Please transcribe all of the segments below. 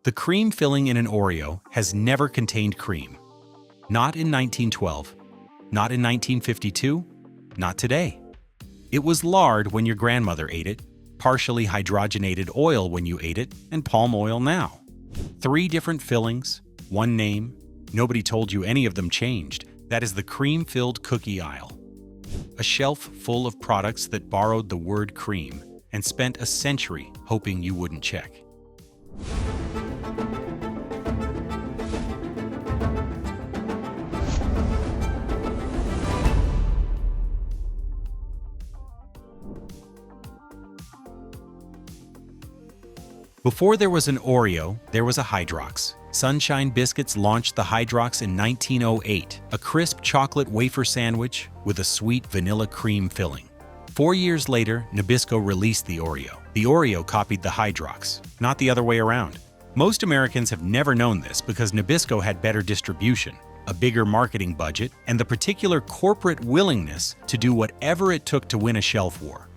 The cream filling in an Oreo has never contained cream. Not in 1912, not in 1952, not today. It was lard when your grandmother ate it, partially hydrogenated oil when you ate it, and palm oil now. 3 different fillings, one name. Nobody told you any of them changed. That is the cream-filled cookie aisle. A shelf full of products that borrowed the word cream and spent a century hoping you wouldn't check. Before there was an Oreo, there was a Hydrox. Sunshine Biscuits launched the Hydrox in 1908, a crisp chocolate wafer sandwich with a sweet vanilla cream filling. 4 years later, Nabisco released the Oreo. The Oreo copied the Hydrox, not the other way around. Most Americans have never known this because Nabisco had better distribution, a bigger marketing budget, and the particular corporate willingness to do whatever it took to win a shelf war.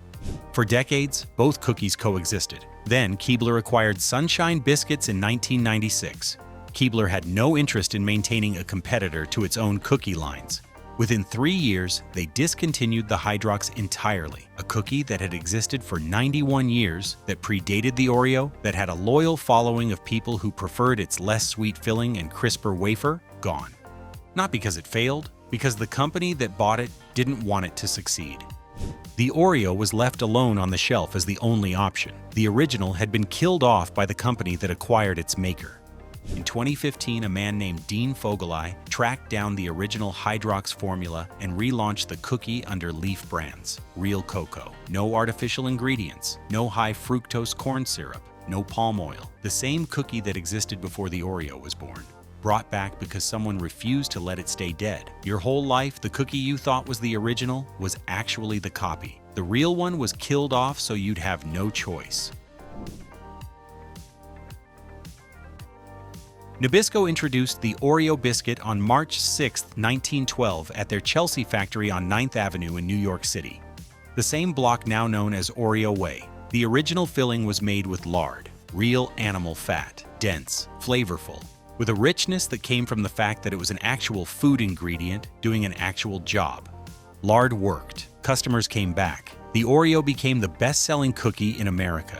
For decades, both cookies coexisted. Then, Keebler acquired Sunshine Biscuits in 1996. Keebler had no interest in maintaining a competitor to its own cookie lines. Within 3 years, they discontinued the Hydrox entirely, a cookie that had existed for 91 years, that predated the Oreo, that had a loyal following of people who preferred its less sweet filling and crisper wafer, gone. Not because it failed, because the company that bought it didn't want it to succeed. The Oreo was left alone on the shelf as the only option. The original had been killed off by the company that acquired its maker. In 2015, a man named Dean Fogeleye tracked down the original Hydrox formula and relaunched the cookie under Leaf Brands. Real cocoa, no artificial ingredients, no high fructose corn syrup, no palm oil. The same cookie that existed before the Oreo was born. Brought back because someone refused to let it stay dead. Your whole life, the cookie you thought was the original was actually the copy. The real one was killed off so you'd have no choice. Nabisco introduced the Oreo biscuit on March 6, 1912 at their Chelsea factory on 9th Avenue in New York City. The same block now known as Oreo Way. The original filling was made with lard, real animal fat, dense, flavorful, with a richness that came from the fact that it was an actual food ingredient doing an actual job. Lard worked. Customers came back. The Oreo became the best-selling cookie in America.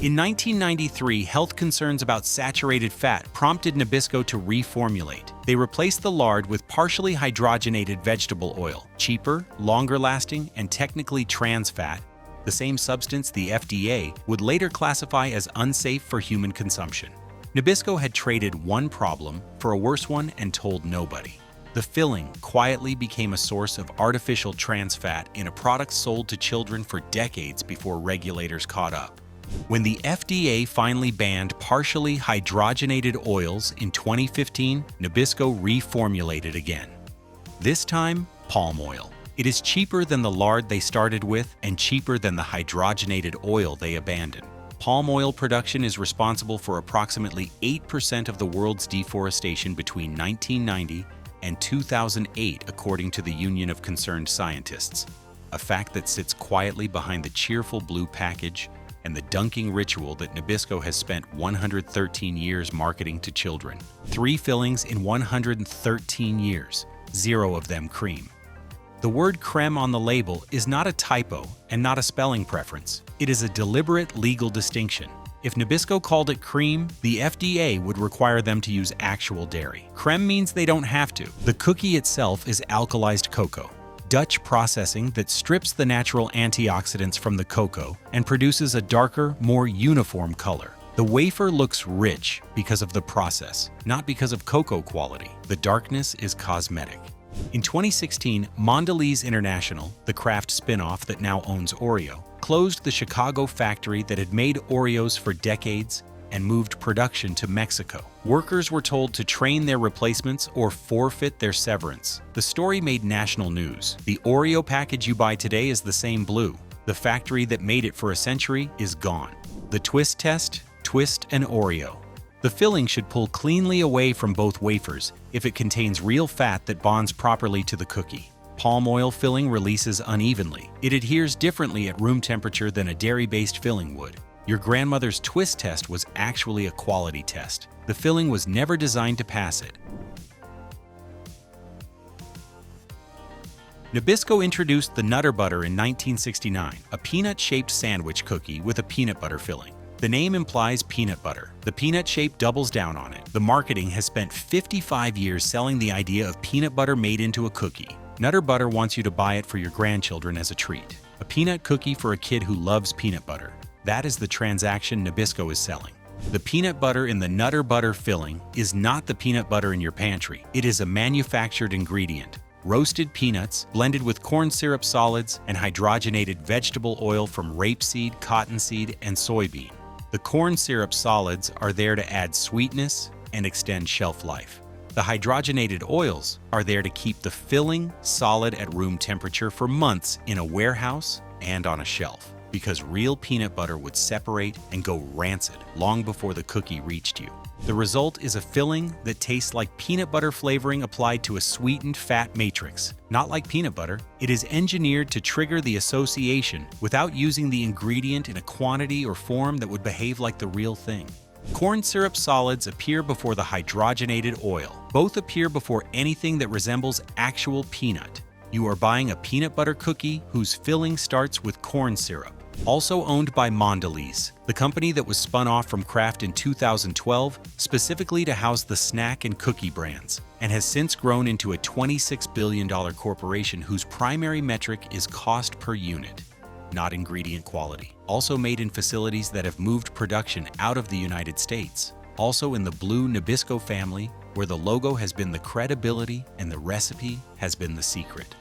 In 1993, health concerns about saturated fat prompted Nabisco to reformulate. They replaced the lard with partially hydrogenated vegetable oil, cheaper, longer-lasting, and technically trans fat, the same substance the FDA would later classify as unsafe for human consumption. Nabisco had traded one problem for a worse one and told nobody. The filling quietly became a source of artificial trans fat in a product sold to children for decades before regulators caught up. When the FDA finally banned partially hydrogenated oils in 2015, Nabisco reformulated again. This time, palm oil. It is cheaper than the lard they started with and cheaper than the hydrogenated oil they abandoned. Palm oil production is responsible for approximately 8% of the world's deforestation between 1990 and 2008, according to the Union of Concerned Scientists, a fact that sits quietly behind the cheerful blue package and the dunking ritual that Nabisco has spent 113 years marketing to children. 3 fillings in 113 years, 0 of them cream. The word creme on the label is not a typo and not a spelling preference. It is a deliberate legal distinction. If Nabisco called it cream, the FDA would require them to use actual dairy. Creme means they don't have to. The cookie itself is alkalized cocoa, Dutch processing that strips the natural antioxidants from the cocoa and produces a darker, more uniform color. The wafer looks rich because of the process, not because of cocoa quality. The darkness is cosmetic. In 2016, Mondelez International, the Kraft spin-off that now owns Oreo, closed the Chicago factory that had made Oreos for decades and moved production to Mexico. Workers were told to train their replacements or forfeit their severance. The story made national news. The Oreo package you buy today is the same blue. The factory that made it for a century is gone. The twist test? Twist an Oreo. The filling should pull cleanly away from both wafers if it contains real fat that bonds properly to the cookie. Palm oil filling releases unevenly. It adheres differently at room temperature than a dairy-based filling would. Your grandmother's twist test was actually a quality test. The filling was never designed to pass it. Nabisco introduced the Nutter Butter in 1969, a peanut-shaped sandwich cookie with a peanut butter filling. The name implies peanut butter. The peanut shape doubles down on it. The marketing has spent 55 years selling the idea of peanut butter made into a cookie. Nutter Butter wants you to buy it for your grandchildren as a treat. A peanut cookie for a kid who loves peanut butter. That is the transaction Nabisco is selling. The peanut butter in the Nutter Butter filling is not the peanut butter in your pantry. It is a manufactured ingredient. Roasted peanuts, blended with corn syrup solids and hydrogenated vegetable oil from rapeseed, cottonseed, and soybean. The corn syrup solids are there to add sweetness and extend shelf life. The hydrogenated oils are there to keep the filling solid at room temperature for months in a warehouse and on a shelf, because real peanut butter would separate and go rancid long before the cookie reached you. The result is a filling that tastes like peanut butter flavoring applied to a sweetened fat matrix. Not like peanut butter, it is engineered to trigger the association without using the ingredient in a quantity or form that would behave like the real thing. Corn syrup solids appear before the hydrogenated oil. Both appear before anything that resembles actual peanut. You are buying a peanut butter cookie whose filling starts with corn syrup. Also owned by Mondelez, the company that was spun off from Kraft in 2012 specifically to house the snack and cookie brands, and has since grown into a $26 billion corporation whose primary metric is cost per unit, not ingredient quality. Also made in facilities that have moved production out of the United States. Also in the blue Nabisco family, where the logo has been the credibility and the recipe has been the secret.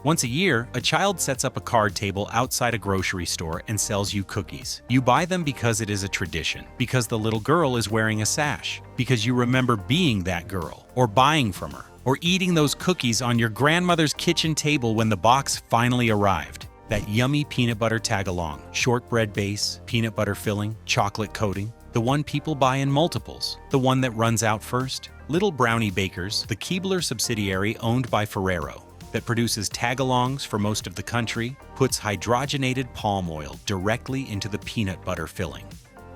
Once a year, a child sets up a card table outside a grocery store and sells you cookies. You buy them because it is a tradition, because the little girl is wearing a sash, because you remember being that girl, or buying from her, or eating those cookies on your grandmother's kitchen table when the box finally arrived. That yummy peanut butter tag-along, shortbread base, peanut butter filling, chocolate coating, the one people buy in multiples, the one that runs out first. Little Brownie Bakers, the Keebler subsidiary owned by Ferrero, that produces tag-alongs for most of the country, puts hydrogenated palm oil directly into the peanut butter filling.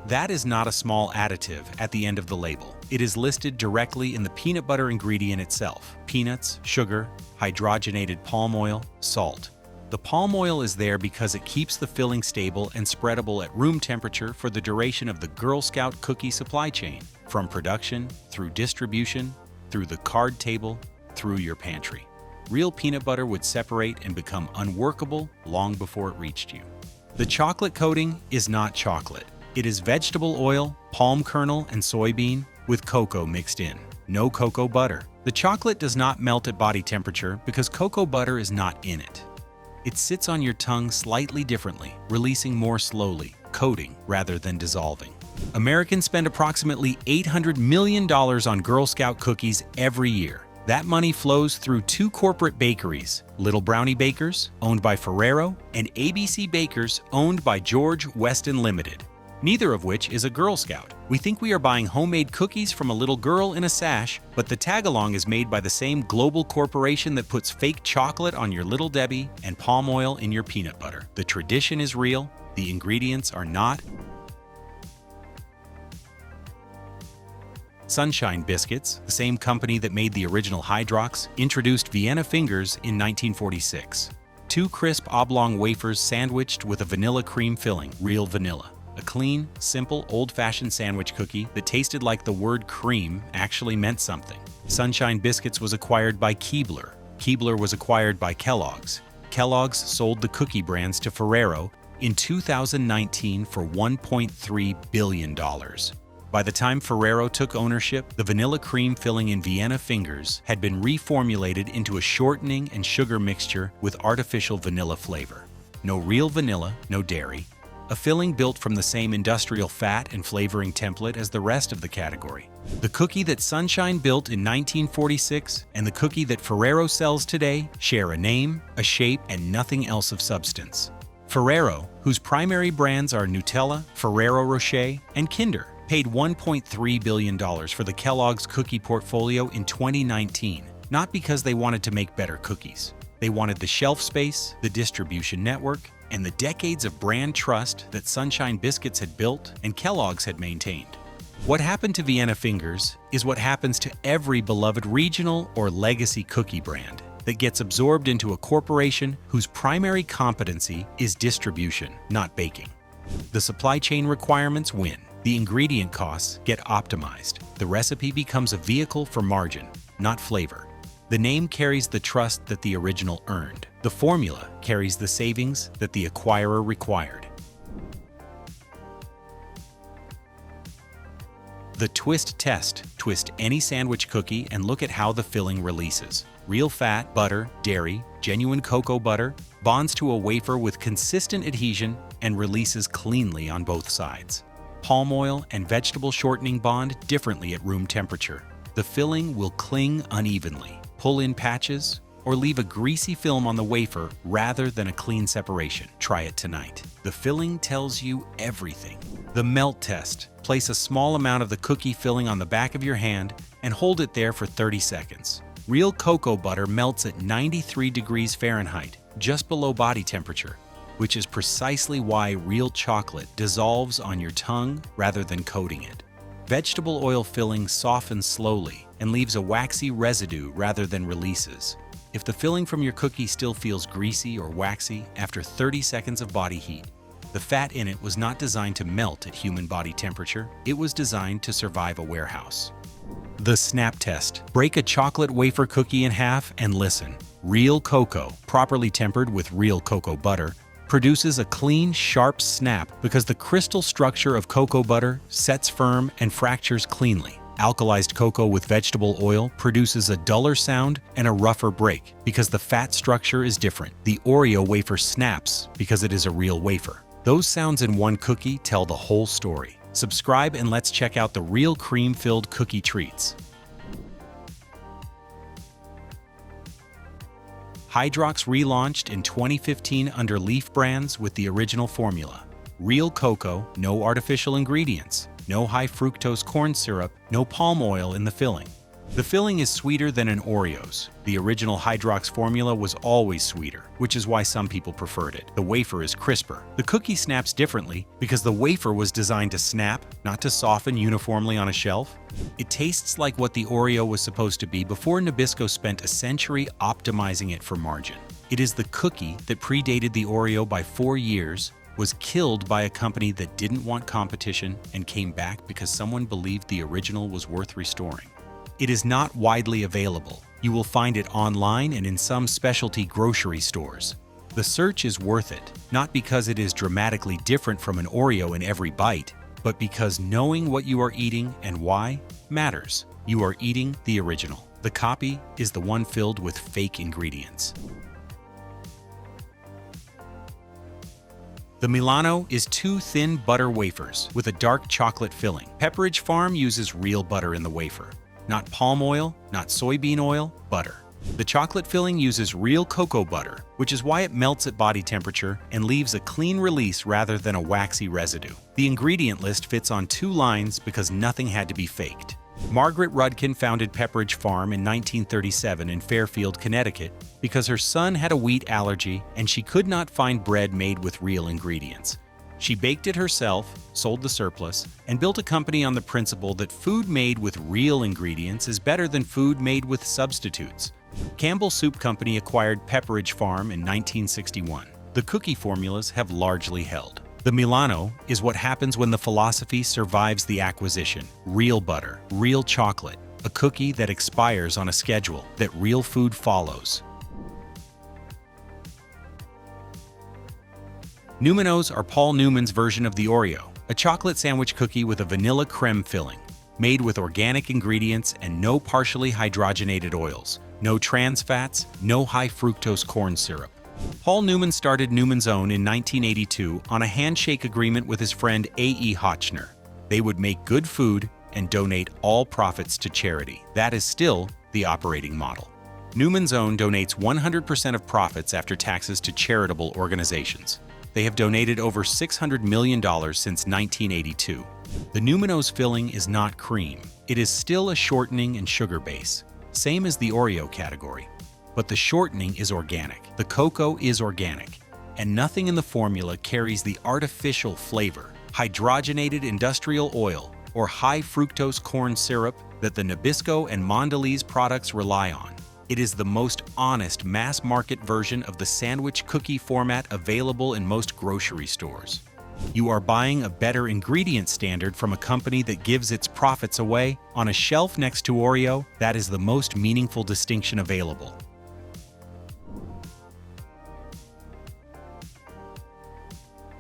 That is not a small additive at the end of the label. It is listed directly in the peanut butter ingredient itself: peanuts, sugar, hydrogenated palm oil, salt. The palm oil is there because it keeps the filling stable and spreadable at room temperature for the duration of the Girl Scout cookie supply chain, from production, through distribution, through the card table, through your pantry. Real peanut butter would separate and become unworkable long before it reached you. The chocolate coating is not chocolate. It is vegetable oil, palm kernel, and soybean with cocoa mixed in. No cocoa butter. The chocolate does not melt at body temperature because cocoa butter is not in it. It sits on your tongue slightly differently, releasing more slowly, coating rather than dissolving. Americans spend approximately $800 million on Girl Scout cookies every year. That money flows through two corporate bakeries, Little Brownie Bakers, owned by Ferrero, and ABC Bakers, owned by George Weston Limited, neither of which is a Girl Scout. We think we are buying homemade cookies from a little girl in a sash, but the tag-along is made by the same global corporation that puts fake chocolate on your Little Debbie and palm oil in your peanut butter. The tradition is real, the ingredients are not. Sunshine Biscuits, the same company that made the original Hydrox, introduced Vienna Fingers in 1946. Two crisp oblong wafers sandwiched with a vanilla cream filling, real vanilla. A clean, simple, old-fashioned sandwich cookie that tasted like the word cream actually meant something. Sunshine Biscuits was acquired by Keebler. Keebler was acquired by Kellogg's. Kellogg's sold the cookie brands to Ferrero in 2019 for $1.3 billion. By the time Ferrero took ownership, the vanilla cream filling in Vienna Fingers had been reformulated into a shortening and sugar mixture with artificial vanilla flavor. No real vanilla, no dairy. A filling built from the same industrial fat and flavoring template as the rest of the category. The cookie that Sunshine built in 1946 and the cookie that Ferrero sells today share a name, a shape, and nothing else of substance. Ferrero, whose primary brands are Nutella, Ferrero Rocher, and Kinder, paid $1.3 billion for the Kellogg's cookie portfolio in 2019, not because they wanted to make better cookies. They wanted the shelf space, the distribution network, and the decades of brand trust that Sunshine Biscuits had built and Kellogg's had maintained. What happened to Vienna Fingers is what happens to every beloved regional or legacy cookie brand that gets absorbed into a corporation whose primary competency is distribution, not baking. The supply chain requirements win. The ingredient costs get optimized. The recipe becomes a vehicle for margin, not flavor. The name carries the trust that the original earned. The formula carries the savings that the acquirer required. The twist test. Twist any sandwich cookie and look at how the filling releases. Real fat, butter, dairy, genuine cocoa butter bonds to a wafer with consistent adhesion and releases cleanly on both sides. Palm oil and vegetable shortening bond differently at room temperature. The filling will cling unevenly, pull in patches, or leave a greasy film on the wafer rather than a clean separation. Try it tonight. The filling tells you everything. The melt test. Place a small amount of the cookie filling on the back of your hand and hold it there for 30 seconds. Real cocoa butter melts at 93 degrees Fahrenheit, just below body temperature, which is precisely why real chocolate dissolves on your tongue rather than coating it. Vegetable oil filling softens slowly and leaves a waxy residue rather than releases. If the filling from your cookie still feels greasy or waxy after 30 seconds of body heat, the fat in it was not designed to melt at human body temperature. It was designed to survive a warehouse. The snap test. Break a chocolate wafer cookie in half and listen. Real cocoa, properly tempered with real cocoa butter, produces a clean, sharp snap because the crystal structure of cocoa butter sets firm and fractures cleanly. Alkalized cocoa with vegetable oil produces a duller sound and a rougher break because the fat structure is different. The Oreo wafer snaps because it is a real wafer. Those sounds in one cookie tell the whole story. Subscribe and let's check out the real cream-filled cookie treats. Hydrox relaunched in 2015 under Leaf Brands with the original formula. Real cocoa, no artificial ingredients, no high fructose corn syrup, no palm oil in the filling. The filling is sweeter than in Oreo's. The original Hydrox formula was always sweeter, which is why some people preferred it. The wafer is crisper. The cookie snaps differently because the wafer was designed to snap, not to soften uniformly on a shelf. It tastes like what the Oreo was supposed to be before Nabisco spent a century optimizing it for margin. It is the cookie that predated the Oreo by 4 years, was killed by a company that didn't want competition and came back because someone believed the original was worth restoring. It is not widely available. You will find it online and in some specialty grocery stores. The search is worth it, not because it is dramatically different from an Oreo in every bite, but because knowing what you are eating and why matters. You are eating the original. The copy is the one filled with fake ingredients. The Milano is 2 thin butter wafers with a dark chocolate filling. Pepperidge Farm uses real butter in the wafer. Not palm oil, not soybean oil, butter. The chocolate filling uses real cocoa butter, which is why it melts at body temperature and leaves a clean release rather than a waxy residue. The ingredient list fits on 2 lines because nothing had to be faked. Margaret Rudkin founded Pepperidge Farm in 1937 in Fairfield, Connecticut, because her son had a wheat allergy and she could not find bread made with real ingredients. She baked it herself, sold the surplus, and built a company on the principle that food made with real ingredients is better than food made with substitutes. Campbell Soup Company acquired Pepperidge Farm in 1961. The cookie formulas have largely held. The Milano is what happens when the philosophy survives the acquisition. Real butter, real chocolate, a cookie that expires on a schedule that real food follows. Numinos are Paul Newman's version of the Oreo, a chocolate sandwich cookie with a vanilla creme filling, made with organic ingredients and no partially hydrogenated oils, no trans fats, no high fructose corn syrup. Paul Newman started Newman's Own in 1982 on a handshake agreement with his friend A.E. Hotchner. They would make good food and donate all profits to charity. That is still the operating model. Newman's Own donates 100% of profits after taxes to charitable organizations. They have donated over $600 million since 1982. The Numinos filling is not cream. It is still a shortening and sugar base, same as the Oreo category. but the shortening is organic. The cocoa is organic, and nothing in the formula carries the artificial flavor, hydrogenated industrial oil, or high fructose corn syrup that the Nabisco and Mondelez products rely on. It is the most honest mass-market version of the sandwich cookie format available in most grocery stores. You are buying a better ingredient standard from a company that gives its profits away. On a shelf next to Oreo, that is the most meaningful distinction available.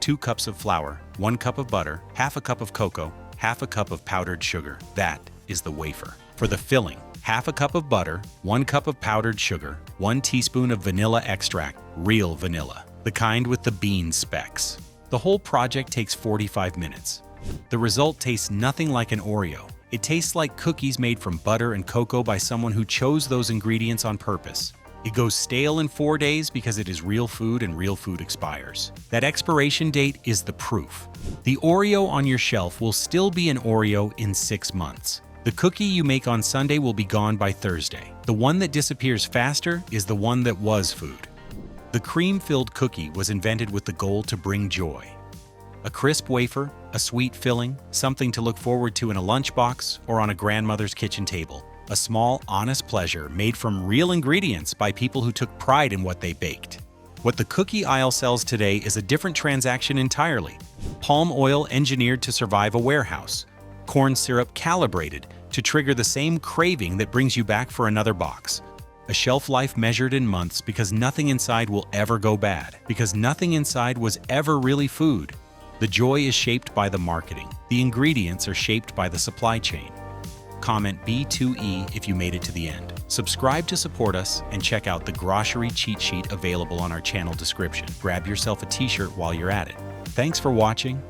Two cups of flour, 1 cup of butter, half a cup of cocoa, half a cup of powdered sugar. That is the wafer. For the filling, half a cup of butter, 1 cup of powdered sugar, 1 teaspoon of vanilla extract, real vanilla, the kind with the bean specks. The whole project takes 45 minutes. The result tastes nothing like an Oreo. It tastes like cookies made from butter and cocoa by someone who chose those ingredients on purpose. It goes stale in 4 days because it is real food and real food expires. That expiration date is the proof. The Oreo on your shelf will still be an Oreo in 6 months. The cookie you make on Sunday will be gone by Thursday. The one that disappears faster is the one that was food. The cream-filled cookie was invented with the goal to bring joy. A crisp wafer, a sweet filling, something to look forward to in a lunchbox or on a grandmother's kitchen table. A small, honest pleasure made from real ingredients by people who took pride in what they baked. What the cookie aisle sells today is a different transaction entirely. Palm oil engineered to survive a warehouse. Corn syrup calibrated to trigger the same craving that brings you back for another box. A shelf life measured in months because nothing inside will ever go bad, because nothing inside was ever really food. The joy is shaped by the marketing. The ingredients are shaped by the supply chain. Comment B2E if you made it to the end. Subscribe to support us and check out the grocery cheat sheet available on our channel description. Grab yourself a t-shirt while you're at it. Thanks for watching.